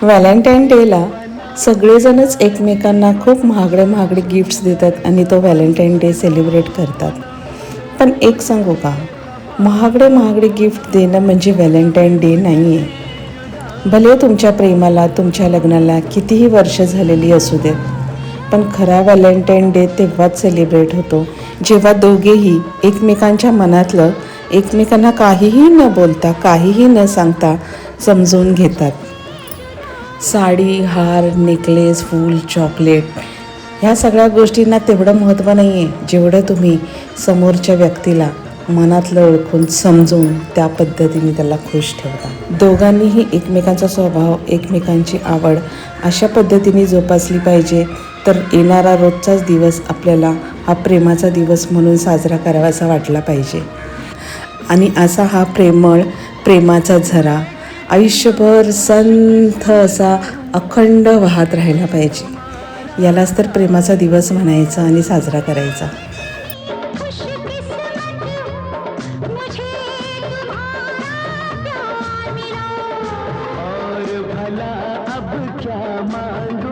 Valentine डेला सगळेजणच एकमेकांना खूप महागडे महागडे गिफ्ट्स देतात आणि तो व्हॅलेंटाईन डे सेलिब्रेट करतात. पण एक सांगू का, महागडे महागडे गिफ्ट देणं म्हणजे व्हॅलेंटाईन डे नाही आहे. भले तुमच्या प्रेमाला, तुमच्या लग्नाला कितीही वर्ष झालेली असू देत, पण खरा व्हॅलेंटाईन डे तेव्हाच सेलिब्रेट होतो जेव्हा दोघेही एकमेकांच्या मनातलं एकमेकांना काहीही न बोलता, काहीही न सांगता समजून घेतात. साडी, हार, नेकलेस, फूल, चॉकलेट ह्या सगळ्या गोष्टींना तेवढं महत्त्व नाही आहे जेवढं तुम्ही समोरच्या व्यक्तीला मनातलं ओळखून समजून त्या पद्धतीने त्याला खुश ठेवता. दोघांनीही एकमेकांचा स्वभाव, एकमेकांची आवड अशा पद्धतीने जोपासली पाहिजे, तर येणारा रोजचाच दिवस आपल्याला हा प्रेमाचा दिवस म्हणून साजरा करावासा वाटला पाहिजे. आणि असा हा प्रेमाचा झरा आयुष्यभर संथ असा अखंड वाहत राहायला पाहिजे. यालाच तर प्रेमाचा दिवस म्हणायचा आणि साजरा करायचा. और भला अब क्या मांगू